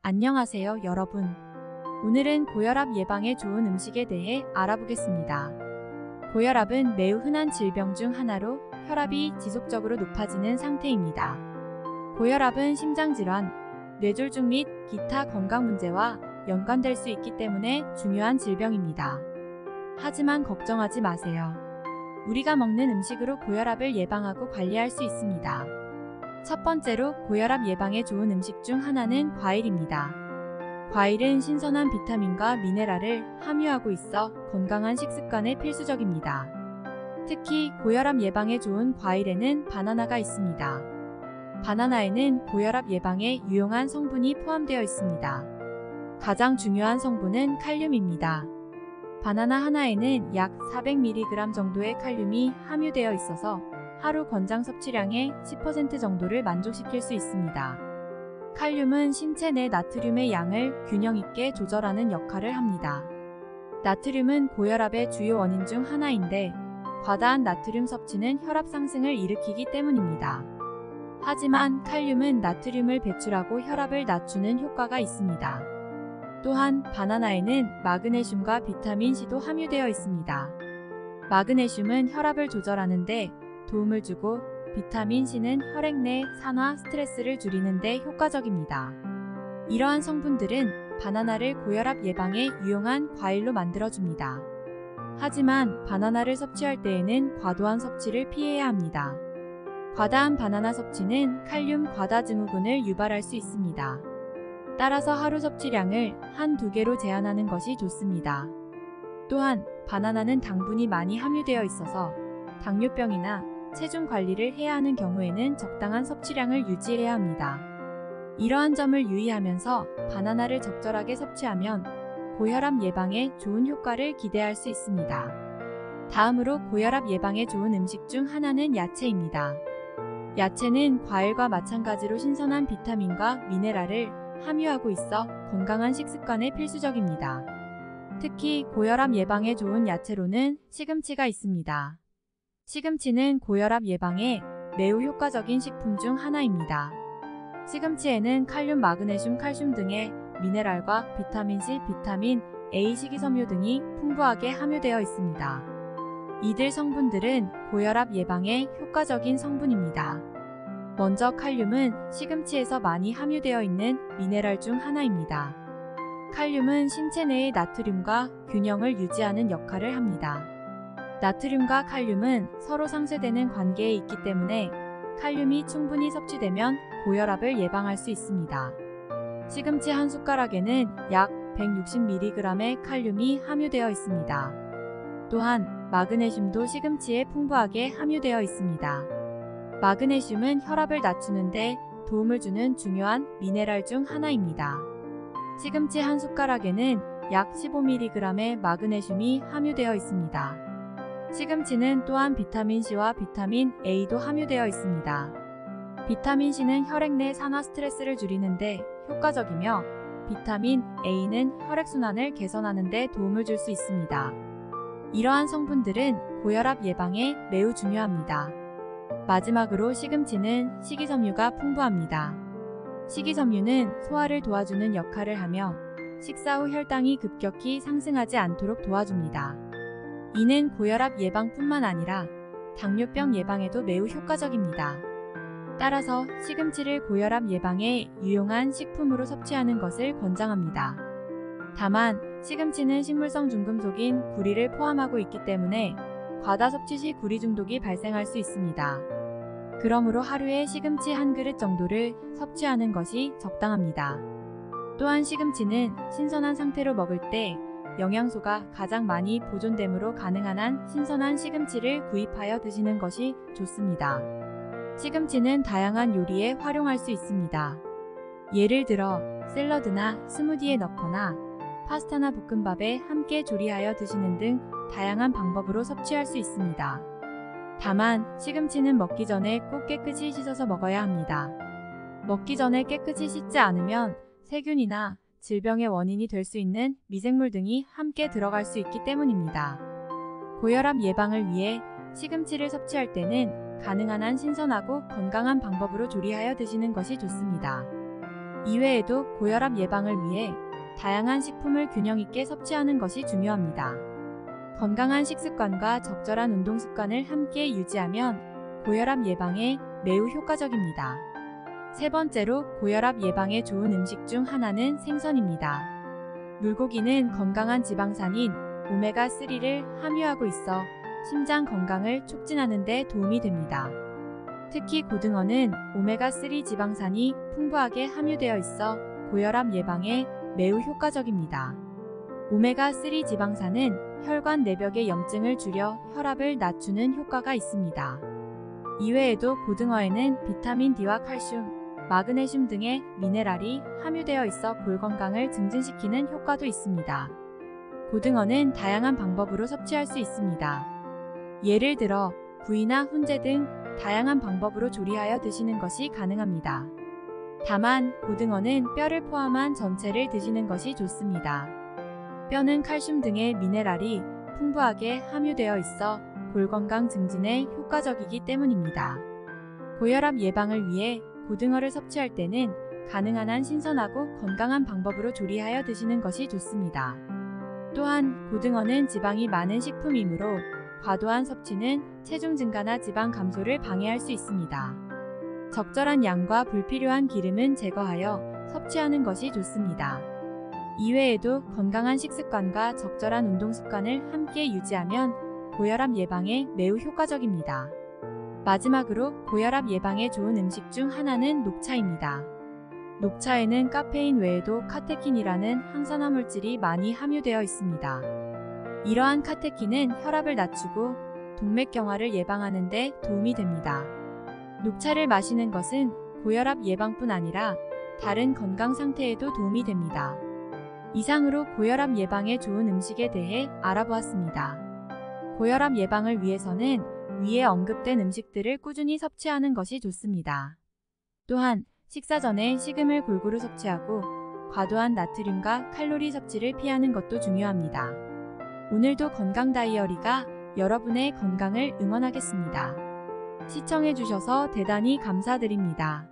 안녕하세요, 여러분. 오늘은 고혈압 예방에 좋은 음식에 대해 알아보겠습니다. 고혈압은 매우 흔한 질병 중 하나로 혈압이 지속적으로 높아지는 상태입니다. 고혈압은 심장질환, 뇌졸중 및 기타 건강 문제와 연관될 수 있기 때문에 중요한 질병입니다. 하지만 걱정하지 마세요. 우리가 먹는 음식으로 고혈압을 예방하고 관리할 수 있습니다. 첫 번째로 고혈압 예방에 좋은 음식 중 하나는 과일입니다. 과일은 신선한 비타민과 미네랄을 함유하고 있어 건강한 식습관에 필수적입니다. 특히 고혈압 예방에 좋은 과일에는 바나나가 있습니다. 바나나에는 고혈압 예방에 유용한 성분이 포함되어 있습니다. 가장 중요한 성분은 칼륨입니다. 바나나 하나에는 약 400mg 정도의 칼륨이 함유되어 있어서 하루 권장 섭취량의 10% 정도를 만족시킬 수 있습니다. 칼륨은 신체 내 나트륨의 양을 균형 있게 조절하는 역할을 합니다. 나트륨은 고혈압의 주요 원인 중 하나인데 과다한 나트륨 섭취는 혈압 상승을 일으키기 때문입니다. 하지만 칼륨은 나트륨을 배출하고 혈압을 낮추는 효과가 있습니다. 또한 바나나에는 마그네슘과 비타민 C도 함유되어 있습니다. 마그네슘은 혈압을 조절하는 데 도움을 주고 비타민 C는 혈액 내 산화 스트레스를 줄이는 데 효과적입니다. 이러한 성분들은 바나나를 고혈압 예방에 유용한 과일로 만들어줍니다. 하지만 바나나를 섭취할 때에는 과도한 섭취를 피해야 합니다. 과다한 바나나 섭취는 칼륨 과다 증후군을 유발할 수 있습니다. 따라서 하루 섭취량을 한두 개로 제한하는 것이 좋습니다. 또한 바나나는 당분이 많이 함유되어 있어서 당뇨병이나 체중 관리를 해야 하는 경우에는 적당한 섭취량을 유지해야 합니다. 이러한 점을 유의하면서 바나나를 적절하게 섭취하면 고혈압 예방에 좋은 효과를 기대할 수 있습니다. 다음으로 고혈압 예방에 좋은 음식 중 하나는 야채입니다. 야채는 과일과 마찬가지로 신선한 비타민과 미네랄을 함유하고 있어 건강한 식습관에 필수적입니다. 특히 고혈압 예방에 좋은 야채로는 시금치가 있습니다. 시금치는 고혈압 예방에 매우 효과적인 식품 중 하나입니다. 시금치에는 칼륨, 마그네슘, 칼슘 등의 미네랄과 비타민 C, 비타민 A, 식이섬유 등이 풍부하게 함유되어 있습니다. 이들 성분들은 고혈압 예방에 효과적인 성분입니다. 먼저 칼륨은 시금치에서 많이 함유되어 있는 미네랄 중 하나입니다. 칼륨은 신체 내의 나트륨과 균형을 유지하는 역할을 합니다. 나트륨과 칼륨은 서로 상쇄되는 관계에 있기 때문에 칼륨이 충분히 섭취되면 고혈압을 예방할 수 있습니다. 시금치 한 숟가락에는 약 160mg의 칼륨이 함유되어 있습니다. 또한 마그네슘도 시금치에 풍부하게 함유되어 있습니다. 마그네슘은 혈압을 낮추는 데 도움을 주는 중요한 미네랄 중 하나입니다. 시금치 한 숟가락에는 약 15mg의 마그네슘이 함유되어 있습니다. 시금치는 또한 비타민 C와 비타민 A도 함유되어 있습니다. 비타민 C는 혈액 내 산화 스트레스를 줄이는 데 효과적이며 비타민 A는 혈액순환을 개선하는 데 도움을 줄 수 있습니다. 이러한 성분들은 고혈압 예방에 매우 중요합니다. 마지막으로 시금치는 식이섬유가 풍부합니다. 식이섬유는 소화를 도와주는 역할을 하며 식사 후 혈당이 급격히 상승하지 않도록 도와줍니다. 이는 고혈압 예방뿐만 아니라 당뇨병 예방에도 매우 효과적입니다. 따라서 시금치를 고혈압 예방에 유용한 식품으로 섭취하는 것을 권장합니다. 다만 시금치는 식물성 중금속인 구리를 포함하고 있기 때문에 과다 섭취 시 구리 중독이 발생할 수 있습니다. 그러므로 하루에 시금치 한 그릇 정도를 섭취하는 것이 적당합니다. 또한 시금치는 신선한 상태로 먹을 때 영양소가 가장 많이 보존되므로 가능한 한 신선한 시금치를 구입하여 드시는 것이 좋습니다. 시금치는 다양한 요리에 활용할 수 있습니다. 예를 들어 샐러드나 스무디에 넣거나 파스타나 볶음밥에 함께 조리하여 드시는 등 다양한 방법으로 섭취할 수 있습니다. 다만 시금치는 먹기 전에 꼭 깨끗이 씻어서 먹어야 합니다. 먹기 전에 깨끗이 씻지 않으면 세균이나 질병의 원인이 될 수 있는 미생물 등이 함께 들어갈 수 있기 때문입니다. 고혈압 예방을 위해 시금치를 섭취할 때는 가능한 한 신선하고 건강한 방법으로 조리하여 드시는 것이 좋습니다. 이외에도 고혈압 예방을 위해 다양한 식품을 균형 있게 섭취하는 것이 중요합니다. 건강한 식습관과 적절한 운동 습관을 함께 유지하면 고혈압 예방에 매우 효과적입니다. 세 번째로 고혈압 예방에 좋은 음식 중 하나는 생선입니다. 물고기는 건강한 지방산인 오메가3를 함유하고 있어 심장 건강을 촉진하는 데 도움이 됩니다. 특히 고등어는 오메가3 지방산이 풍부하게 함유되어 있어 고혈압 예방에 매우 효과적입니다. 오메가3 지방산은 혈관 내벽의 염증을 줄여 혈압을 낮추는 효과가 있습니다. 이외에도 고등어에는 비타민 D와 칼슘, 마그네슘 등의 미네랄이 함유되어 있어 볼 건강을 증진시키는 효과도 있습니다. 고등어는 다양한 방법으로 섭취할 수 있습니다. 예를 들어 구이나 훈제 등 다양한 방법으로 조리하여 드시는 것이 가능합니다. 다만 고등어는 뼈를 포함한 전체를 드시는 것이 좋습니다. 뼈는 칼슘 등의 미네랄이 풍부하게 함유되어 있어 볼 건강 증진에 효과적이기 때문입니다. 고혈압 예방을 위해 고등어를 섭취할 때는 가능한 한 신선하고 건강한 방법으로 조리하여 드시는 것이 좋습니다. 또한 고등어는 지방이 많은 식품이므로 과도한 섭취는 체중 증가나 지방 감소를 방해할 수 있습니다. 적절한 양과 불필요한 기름은 제거하여 섭취하는 것이 좋습니다. 이외에도 건강한 식습관과 적절한 운동 습관을 함께 유지하면 고혈압 예방에 매우 효과적입니다. 마지막으로 고혈압 예방에 좋은 음식 중 하나는 녹차입니다. 녹차에는 카페인 외에도 카테킨이라는 항산화 물질이 많이 함유되어 있습니다. 이러한 카테킨은 혈압을 낮추고 동맥경화를 예방하는 데 도움이 됩니다. 녹차를 마시는 것은 고혈압 예방뿐 아니라 다른 건강 상태에도 도움이 됩니다. 이상으로 고혈압 예방에 좋은 음식에 대해 알아보았습니다. 고혈압 예방을 위해서는 위에 언급된 음식들을 꾸준히 섭취하는 것이 좋습니다. 또한 식사 전에 식음을 골고루 섭취하고 과도한 나트륨과 칼로리 섭취를 피하는 것도 중요합니다. 오늘도 건강 다이어리가 여러분의 건강을 응원하겠습니다. 시청해주셔서 대단히 감사드립니다.